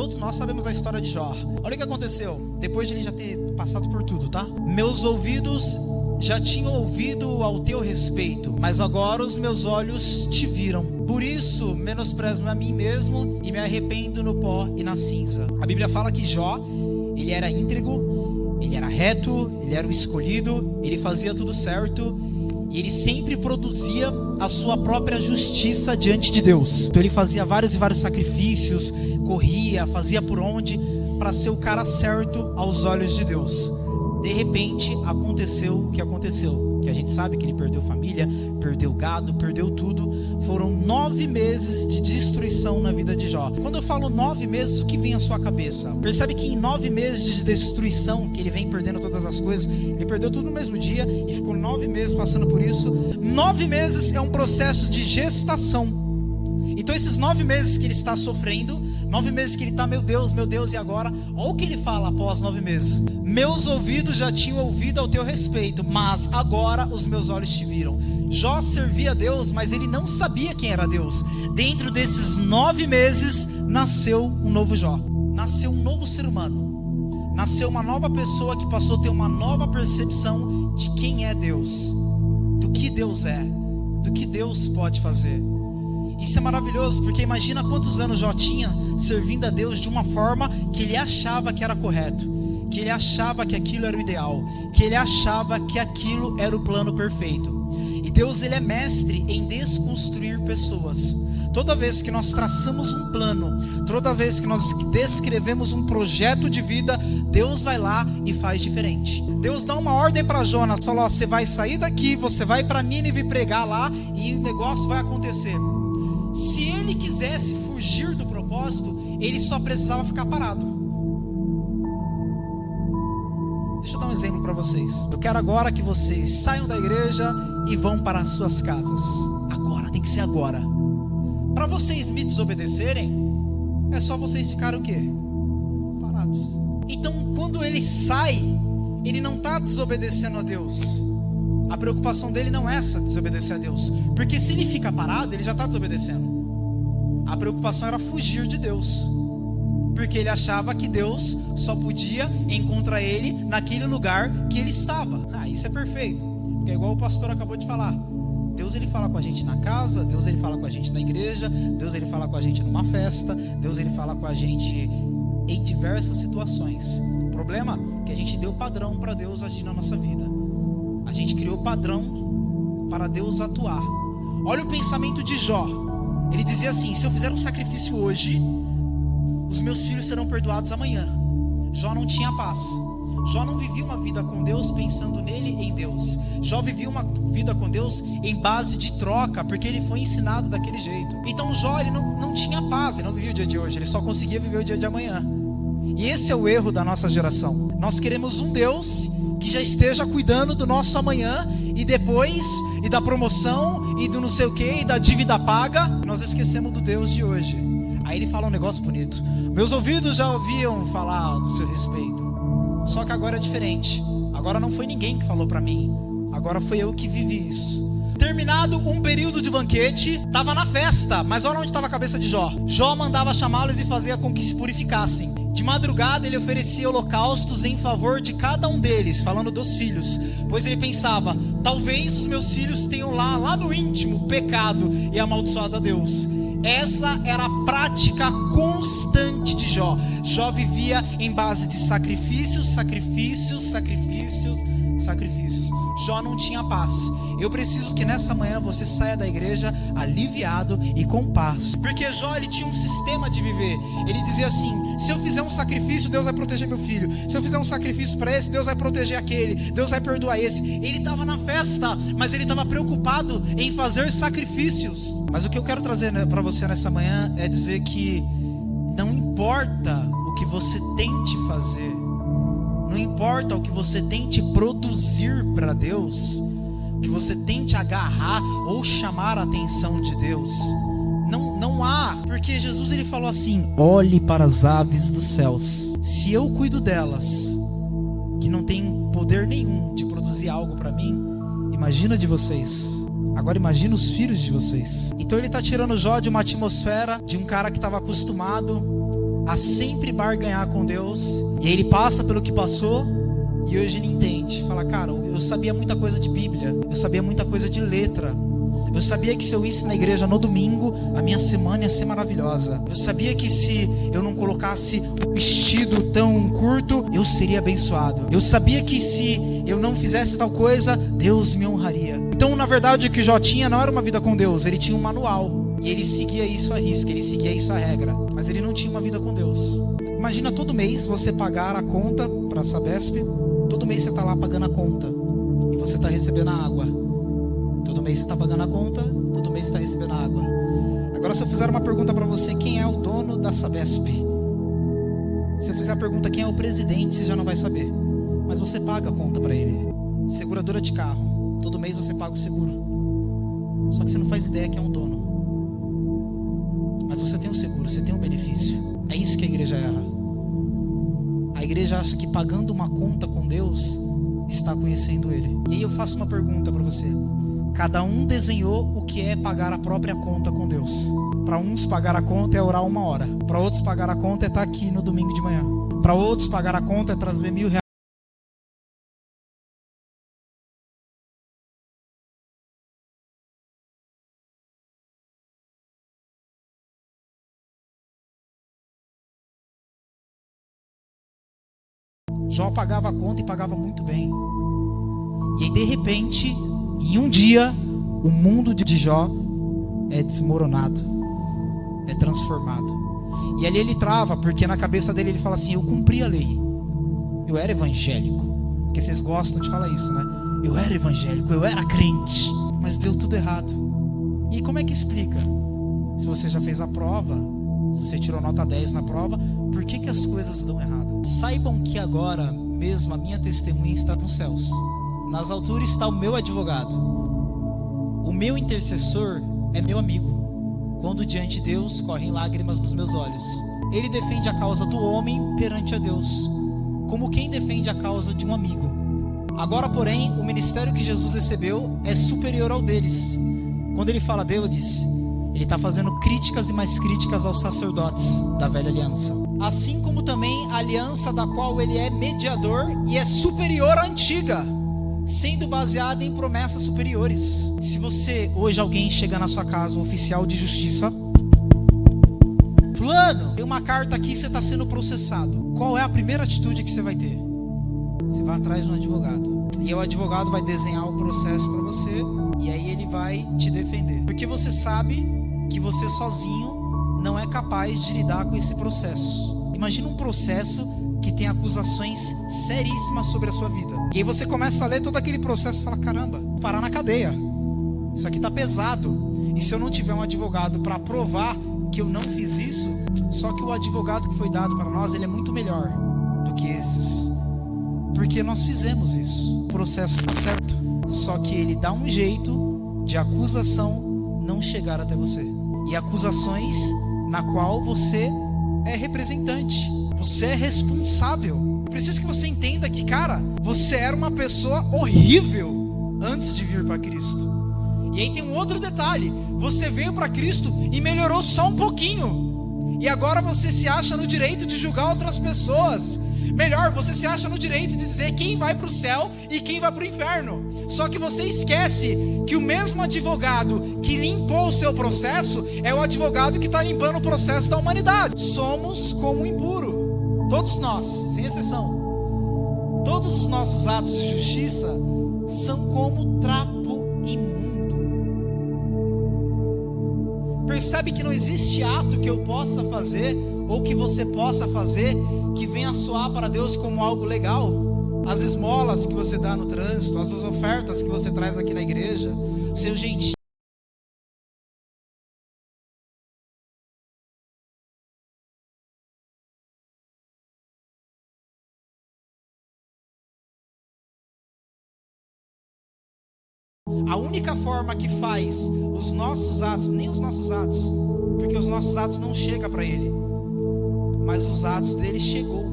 Todos nós sabemos a história de Jó. Olha o que aconteceu, depois de ele já ter passado por tudo, tá? Meus ouvidos já tinham ouvido ao teu respeito, mas agora os meus olhos te viram. Por isso menosprezo a mim mesmo e me arrependo no pó e na cinza. A Bíblia fala que Jó, ele era íntegro, ele era reto, ele era o escolhido, ele fazia tudo certo e ele sempre produzia a sua própria justiça diante de Deus. Então ele fazia vários e vários sacrifícios, corria, fazia por onde, para ser o cara certo aos olhos de Deus. De repente aconteceu o que aconteceu, que a gente sabe que ele perdeu família, perdeu gado, perdeu tudo. Foram 9 meses de destruição na vida de Jó. Quando eu falo 9 meses, o que vem à sua cabeça? Percebe que em 9 meses de destruição, que ele vem perdendo todas as coisas, ele perdeu tudo no mesmo dia e ficou 9 meses passando por isso. 9 meses é um processo de gestação. Então esses 9 meses que ele está sofrendo, 9 meses que ele está, meu Deus, e agora? Olha o que ele fala após 9 meses. Meus ouvidos já tinham ouvido ao teu respeito, mas agora os meus olhos te viram. Jó servia a Deus, mas ele não sabia quem era Deus. Dentro desses 9 meses, nasceu um novo Jó. Nasceu um novo ser humano. Nasceu uma nova pessoa que passou a ter uma nova percepção de quem é Deus. Do que Deus é. Do que Deus pode fazer. Isso é maravilhoso, porque imagina quantos anos Jó tinha servindo a Deus de uma forma que ele achava que era correto, que ele achava que aquilo era o ideal, que ele achava que aquilo era o plano perfeito. E Deus, ele é mestre em desconstruir pessoas. Toda vez que nós traçamos um plano, toda vez que nós descrevemos um projeto de vida, Deus vai lá e faz diferente. Deus dá uma ordem para Jonas, falou, ó, você vai sair daqui, você vai para Nínive pregar lá e o negócio vai acontecer. Se ele quisesse fugir do propósito, ele só precisava ficar parado. Deixa eu dar um exemplo para vocês. Eu quero agora que vocês saiam da igreja e vão para as suas casas. Agora, tem que ser agora. Para vocês me desobedecerem, é só vocês ficarem o quê? Parados. Então, quando ele sai, ele não está desobedecendo a Deus. A preocupação dele não é essa, desobedecer a Deus. Porque se ele fica parado, ele já está desobedecendo. A preocupação era fugir de Deus. Porque ele achava que Deus só podia encontrar ele naquele lugar que ele estava. Isso é perfeito. Porque é igual o pastor acabou de falar. Deus, ele fala com a gente na casa, Deus, ele fala com a gente na igreja, Deus, ele fala com a gente numa festa, Deus, ele fala com a gente em diversas situações. O problema é que a gente deu padrão para Deus agir na nossa vida. A gente criou padrão para Deus atuar. Olha o pensamento de Jó. Ele dizia assim, se eu fizer um sacrifício hoje, os meus filhos serão perdoados amanhã. Jó não tinha paz. Jó não vivia uma vida com Deus pensando nele em Deus. Jó vivia uma vida com Deus em base de troca, porque ele foi ensinado daquele jeito. Então Jó, ele não tinha paz, ele não vivia o dia de hoje, ele só conseguia viver o dia de amanhã. E esse é o erro da nossa geração. Nós queremos um Deus que já esteja cuidando do nosso amanhã e depois, e da promoção, e do não sei o que, e da dívida paga. Nós esquecemos do Deus de hoje. Aí ele fala um negócio bonito. Meus ouvidos já ouviam falar do seu respeito. Só que agora é diferente. Agora não foi ninguém que falou para mim. Agora foi eu que vivi isso. Terminado um período de banquete, estava na festa, mas olha onde estava a cabeça de Jó. Jó mandava chamá-los e fazia com que se purificassem. De madrugada ele oferecia holocaustos em favor de cada um deles, falando dos filhos, pois ele pensava, talvez os meus filhos tenham lá no íntimo pecado e amaldiçoado a Deus. Essa era a prática constante de Jó. Jó vivia em base de sacrifícios, sacrifícios, sacrifícios, sacrifícios. Jó não tinha paz. Eu preciso que nessa manhã você saia da igreja aliviado e com paz. Porque Jó, ele tinha um sistema de viver. Ele dizia assim, se eu fizer um sacrifício, Deus vai proteger meu filho. Se eu fizer um sacrifício para esse, Deus vai proteger aquele. Deus vai perdoar esse. Ele estava na festa, mas ele estava preocupado em fazer sacrifícios. Mas o que eu quero trazer para você nessa manhã é dizer que não importa o que você tente fazer, não importa o que você tente produzir para Deus, o que você tente agarrar ou chamar a atenção de Deus, não há, porque Jesus, ele falou assim, olhe para as aves dos céus, se eu cuido delas, que não tem poder nenhum de produzir algo para mim, imagina de vocês. Agora imagina os filhos de vocês. Então ele está tirando Jó de uma atmosfera de um cara que estava acostumado a sempre barganhar com Deus. E aí ele passa pelo que passou e hoje ele entende. Fala, cara, eu sabia muita coisa de Bíblia, eu sabia muita coisa de letra. Eu sabia que se eu ia na igreja no domingo, a minha semana ia ser maravilhosa. Eu sabia que se eu não colocasse o vestido tão curto, eu seria abençoado. Eu sabia que se eu não fizesse tal coisa, Deus me honraria. Então, na verdade, o que Jó tinha não era uma vida com Deus, ele tinha um manual. E ele seguia isso à risca, ele seguia isso à regra. Mas ele não tinha uma vida com Deus. Imagina todo mês você pagar a conta para a Sabesp. Todo mês você está lá pagando a conta e você está recebendo a água. Todo mês você está pagando a conta, todo mês você está recebendo a água. Agora, se eu fizer uma pergunta para você, quem é o dono da Sabesp? Se eu fizer a pergunta, quem é o presidente, você já não vai saber. Mas você paga a conta para ele. Seguradora de carro, todo mês você paga o seguro. Só que você não faz ideia quem é o dono. Mas você tem um seguro, você tem um benefício. É isso que a igreja erra. A igreja acha que pagando uma conta com Deus, está conhecendo Ele. E aí eu faço uma pergunta para você. Cada um desenhou o que é pagar a própria conta com Deus. Para uns pagar a conta é orar 1 hora. Para outros pagar a conta é estar aqui no domingo de manhã. Para outros pagar a conta é trazer R$1.000. Jó pagava a conta e pagava muito bem. E aí de repente, em um dia, o mundo de Jó é desmoronado, é transformado. E ali ele trava, porque na cabeça dele ele fala assim: eu cumpri a lei, eu era evangélico. Porque vocês gostam de falar isso, né? Eu era evangélico, eu era crente, mas deu tudo errado. E como é que explica? Se você já fez a prova, se você tirou nota 10 na prova, por que as coisas dão errado? Saibam que agora mesmo a minha testemunha está nos céus. Nas alturas está o meu advogado. O meu intercessor é meu amigo. Quando diante de Deus correm lágrimas dos meus olhos. Ele defende a causa do homem perante a Deus, como quem defende a causa de um amigo. Agora, porém, o ministério que Jesus recebeu é superior ao deles. Quando ele fala deles, ele está fazendo críticas e mais críticas aos sacerdotes da velha aliança. Assim como também a aliança da qual ele é mediador e é superior à antiga, sendo baseada em promessas superiores. Se você, hoje alguém chega na sua casa, um oficial de justiça: fulano, tem uma carta aqui, você está sendo processado. Qual é a primeira atitude que você vai ter? Você vai atrás de um advogado. E o advogado vai desenhar o processo para você. E aí ele vai te defender. Porque você sabe que você sozinho não é capaz de lidar com esse processo. Imagina um processo que tem acusações seríssimas sobre a sua vida. E aí você começa a ler todo aquele processo e fala: caramba, vou parar na cadeia. Isso aqui tá pesado. E se eu não tiver um advogado para provar que eu não fiz isso? Só que o advogado que foi dado para nós, ele é muito melhor do que esses. Porque nós fizemos isso. O processo está certo. Só que ele dá um jeito de acusação não chegar até você. E acusações na qual você é representante. Você é responsável. Preciso que você entenda que, cara, você era uma pessoa horrível antes de vir para Cristo. E aí tem um outro detalhe: você veio para Cristo e melhorou só um pouquinho. E agora você se acha no direito de julgar outras pessoas. Melhor, você se acha no direito de dizer quem vai para o céu e quem vai para o inferno. Só que você esquece que o mesmo advogado que limpou o seu processo é o advogado que está limpando o processo da humanidade. Somos como impuro. Todos nós, sem exceção. Todos os nossos atos de justiça são como trapo imundo. Percebe que não existe ato que eu possa fazer ou que você possa fazer que venha soar para Deus como algo legal. As esmolas que você dá no trânsito, as ofertas que você traz aqui na igreja, o seu jeitinho. A única forma que faz os nossos atos, nem os nossos atos, porque os nossos atos não chegam para Ele, mas os atos dele chegou.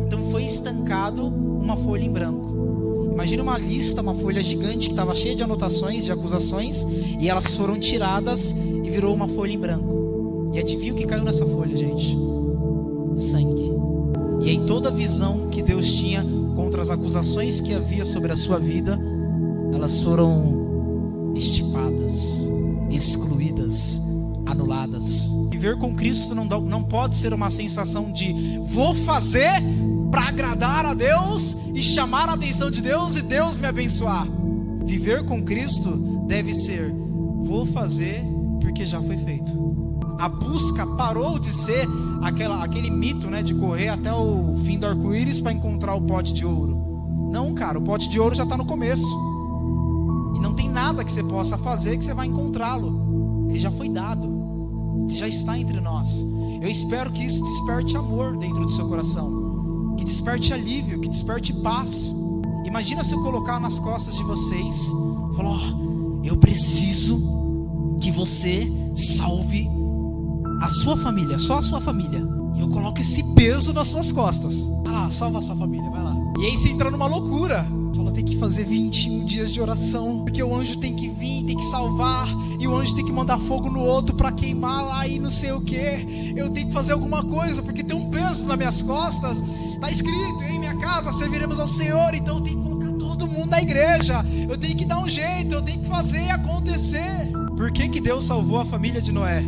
Então foi estancado uma folha em branco. Imagina uma lista, uma folha gigante que estava cheia de anotações, de acusações, e elas foram tiradas e virou uma folha em branco. E adivinha o que caiu nessa folha, gente? sangue. E aí toda a visão que Deus tinha contra as acusações que havia sobre a sua vida, elas foram extirpadas, excluídas, anuladas. Viver com Cristo não pode ser uma sensação de vou fazer para agradar a Deus e chamar a atenção de Deus e Deus me abençoar. Viver com Cristo deve ser vou fazer porque já foi feito. A busca parou de ser aquele mito, né, de correr até o fim do arco-íris para encontrar o pote de ouro. Não, cara, o pote de ouro já está no começo. E não tem nada que você possa fazer que você vai encontrá-lo. Ele já foi dado. Ele já está entre nós. Eu espero que isso desperte amor dentro do seu coração. Que desperte alívio, que desperte paz. Imagina se eu colocar nas costas de vocês, falar, eu preciso que você salve a sua família, só a sua família. E eu coloco esse peso nas suas costas. Vai lá, salva a sua família, vai lá. E aí você entra numa loucura. Fala, tem que fazer 21 dias de oração, porque o anjo tem que vir, tem que salvar, e o anjo tem que mandar fogo no outro para queimar lá e não sei o que. Eu tenho que fazer alguma coisa, porque tem um peso nas minhas costas. Está escrito, em minha casa serviremos ao Senhor, então eu tenho que colocar todo mundo na igreja. Eu tenho que dar um jeito, eu tenho que fazer acontecer. Por que Deus salvou a família de Noé?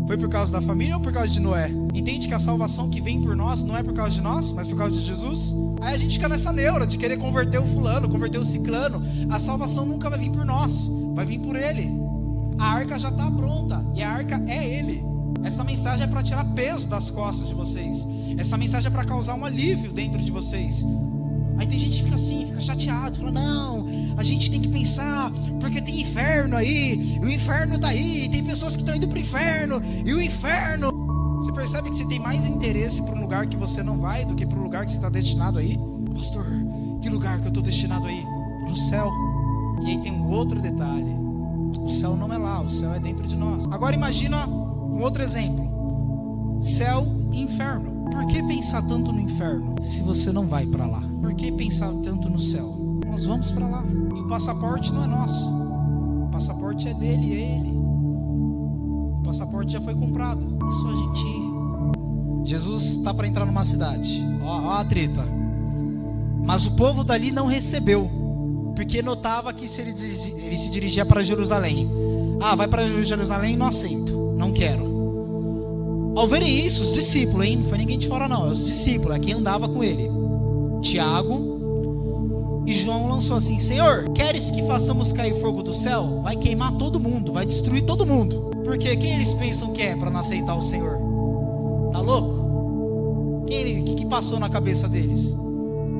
Foi por causa da família ou por causa de Noé? Entende que a salvação que vem por nós não é por causa de nós, mas por causa de Jesus? Aí a gente fica nessa neura de querer converter o fulano, converter o ciclano. A salvação nunca vai vir por nós, vai vir por Ele. A arca já está pronta e a arca é Ele. Essa mensagem é para tirar peso das costas de vocês. Essa mensagem é para causar um alívio dentro de vocês. Aí tem gente que fica assim, fica chateado, fala, não, a gente tem que pensar, porque tem inferno aí, e o inferno tá aí, tem pessoas que estão indo pro inferno, e o inferno... Você percebe que você tem mais interesse para um lugar que você não vai, do que para o lugar que você está destinado aí? Pastor, que lugar que eu estou destinado aí? Pro céu. E aí tem um outro detalhe, o céu não é lá, o céu é dentro de nós. Agora imagina um outro exemplo, céu e inferno. Por que pensar tanto no inferno, se você não vai para lá? Por que pensar tanto no céu? Nós vamos para lá. E o passaporte não é nosso. O passaporte é dele, é ele. O passaporte já foi comprado. É só a gente ir. Jesus está para entrar numa cidade. Ó a treta. Mas o povo dali não recebeu, porque notava que se ele se dirigia para Jerusalém. Vai para Jerusalém, não aceito. Não quero. Ao verem isso, os discípulos, não foi ninguém de fora não, é os discípulos, é quem andava com ele, Tiago e João lançou assim, Senhor, queres que façamos cair fogo do céu? Vai queimar todo mundo, vai destruir todo mundo. Porque quem eles pensam que é para não aceitar o Senhor? Tá louco? O que passou na cabeça deles?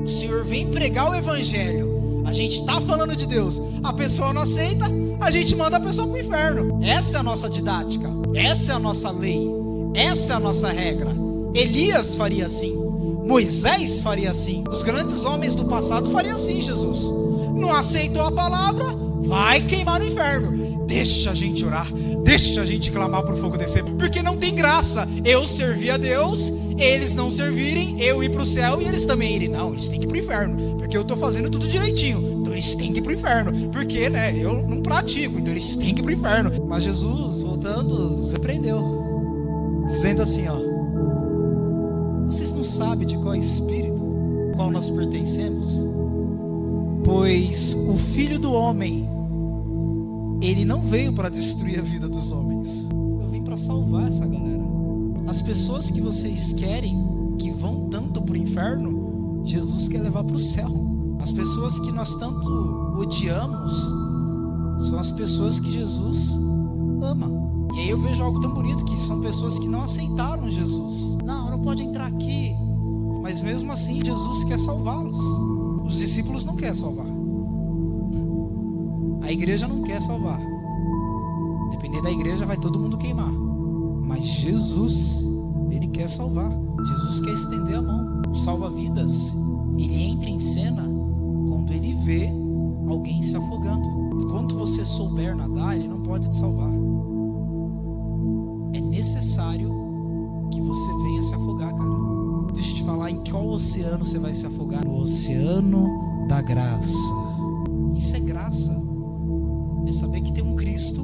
O Senhor vem pregar o evangelho, a gente tá falando de Deus, a pessoa não aceita, a gente manda a pessoa pro inferno. Essa é a nossa didática, essa é a nossa lei, essa é a nossa regra. Elias faria assim, Moisés faria assim, os grandes homens do passado fariam assim. Jesus não aceitou a palavra, vai queimar no inferno. Deixa a gente orar, deixa a gente clamar para o fogo descer, porque não tem graça eu servir a Deus, eles não servirem, eu ir para o céu e eles também irem. Não, eles têm que ir para o inferno, porque eu estou fazendo tudo direitinho, então eles têm que ir para o inferno, porque eu não pratico, então eles têm que ir para o inferno. Mas Jesus, voltando, repreendeu, dizendo assim, vocês não sabem de qual espírito, qual nós pertencemos? Pois o Filho do Homem, ele não veio para destruir a vida dos homens. Eu vim para salvar essa galera. As pessoas que vocês querem, que vão tanto para o inferno, Jesus quer levar para o céu. As pessoas que nós tanto odiamos, são as pessoas que Jesus ama. E aí eu vejo algo tão bonito, que são pessoas que não aceitaram Jesus. Não pode entrar aqui. Mas mesmo assim Jesus quer salvá-los. Os discípulos não querem salvar. A igreja não quer salvar. Depender da igreja vai todo mundo queimar. Mas Jesus, ele quer salvar. Jesus quer estender a mão. O salva-vidas, ele entra em cena quando ele vê alguém se afogando. Enquanto você souber nadar, ele não pode te salvar. É necessário que você venha se afogar, cara. Deixa eu te falar em qual oceano você vai se afogar. No oceano da graça. Isso é graça. É saber que tem um Cristo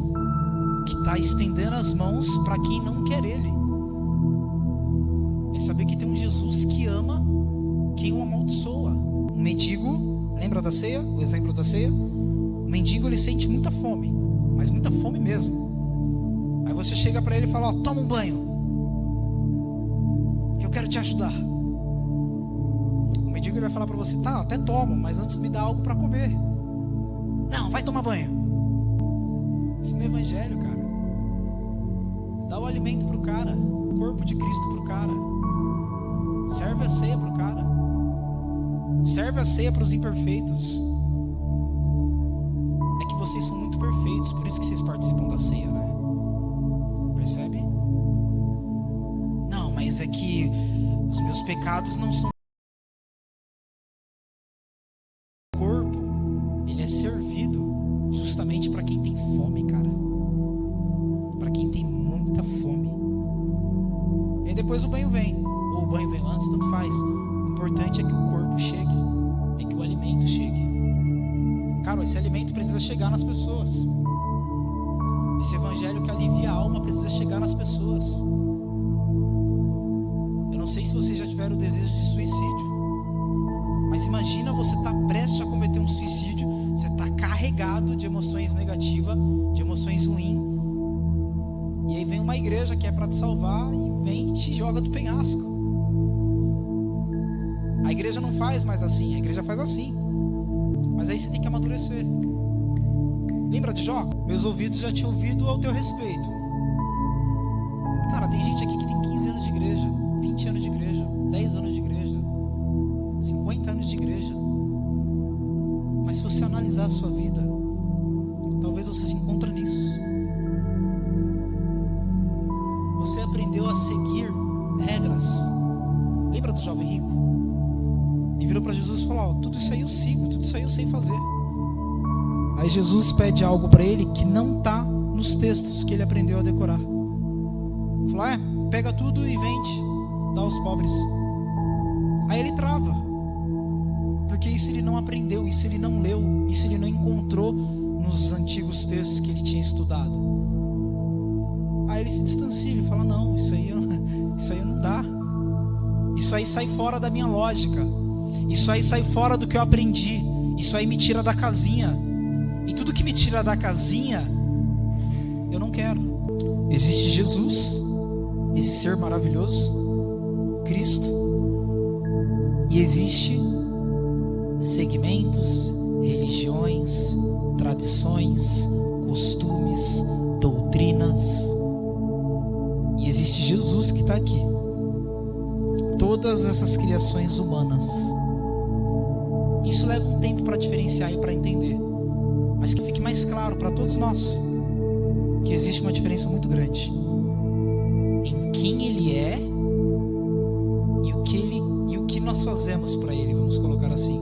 que está estendendo as mãos para quem não quer Ele. é saber que tem um Jesus que ama quem o amaldiçoa. Um mendigo, lembra da ceia? O exemplo da ceia? O mendigo, ele sente muita fome, mas muita fome mesmo. Aí você chega para ele e fala: ó, toma um banho, que eu quero te ajudar. O mendigo, ele vai falar para você: tá, até tomo, mas antes me dá algo para comer. Não, vai tomar banho. Isso não é evangelho, cara. Dá o alimento pro cara, o corpo de Cristo pro cara. Serve a ceia pro cara. Serve a ceia para os imperfeitos. É que vocês são muito perfeitos, por isso que vocês participam da ceia, né? Percebe? Não, mas é que os meus pecados não são. O corpo, ele é servido justamente para quem tem fome, cara. Para quem tem muita fome. E aí depois o banho vem. Ou o banho vem antes, tanto faz. O importante é que o corpo chegue, é que o alimento chegue. Cara, esse alimento precisa chegar nas pessoas. Esse evangelho que alivia a alma precisa chegar nas pessoas. Eu não sei se vocês já tiveram o desejo de suicídio, mas imagina você estar prestes a cometer um suicídio. Você está carregado de emoções negativas, de emoções ruins, e aí vem uma igreja que é para te salvar e vem e te joga do penhasco. A igreja não faz mais assim, a igreja faz assim. Mas aí você tem que amadurecer. Lembra de Jó? Meus ouvidos já tinham ouvido ao teu respeito. Cara, tem gente aqui que tem 15 anos de igreja, 20 anos de igreja, 10 anos de igreja, 50 anos de igreja. Mas se você analisar a sua vida, talvez você se encontre nisso. Você aprendeu a seguir regras. Lembra do jovem rico? E virou para Jesus e falou: ó, tudo isso aí eu sigo, tudo isso aí eu sei fazer. Aí Jesus pede algo para ele que não está nos textos que ele aprendeu a decorar. Falou: pega tudo e vende, dá aos pobres. Aí ele trava, porque isso ele não aprendeu, isso ele não leu, isso ele não encontrou nos antigos textos que ele tinha estudado. Aí ele se distancia, ele fala: não, isso aí não dá. Isso aí sai fora da minha lógica. Isso aí sai fora do que eu aprendi. Isso aí me tira da casinha. E tudo que me tira da casinha, eu não quero. Existe Jesus, esse ser maravilhoso, Cristo. E existe segmentos, religiões, tradições, costumes, doutrinas. E existe Jesus que está aqui. E todas essas criações humanas. Isso leva um tempo para diferenciar e para entender. Mas que fique mais claro para todos nós que existe uma diferença muito grande em quem Ele é e o que nós fazemos para Ele, vamos colocar assim.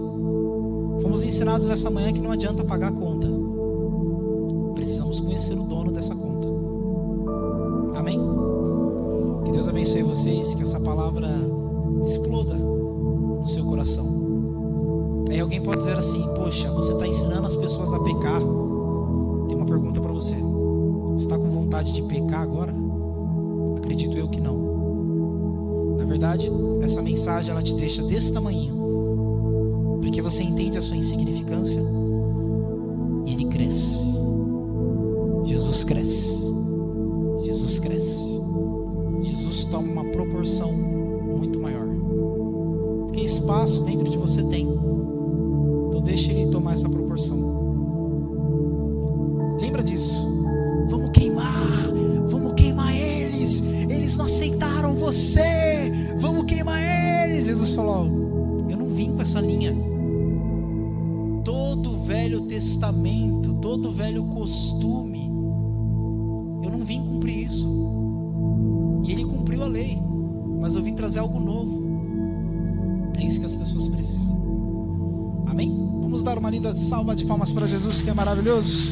Fomos ensinados nessa manhã que não adianta pagar a conta. Precisamos conhecer o dono dessa conta. Amém? Que Deus abençoe vocês, que essa palavra exploda no seu coração. Aí alguém pode dizer assim: poxa, você está ensinando as pessoas a pecar. Tem uma pergunta para você: você está com vontade de pecar agora? Acredito eu que não. Na verdade, essa mensagem ela te deixa desse tamanhinho, porque você entende a sua insignificância e Ele cresce. Jesus cresce. Jesus cresce. Jesus toma uma proporção muito maior, porque espaço dentro de você tem. Então deixa Ele tomar essa proporção. Lembra disso. Vamos queimar eles. Eles não aceitaram você. Vamos queimar eles. Jesus falou: eu não vim com essa linha. Todo o Velho Testamento, todo o velho costume, eu não vim cumprir isso. E Ele cumpriu a lei, mas eu vim trazer algo novo. É isso que as pessoas precisam. Amém? Vamos dar uma linda salva de palmas para Jesus, que é maravilhoso.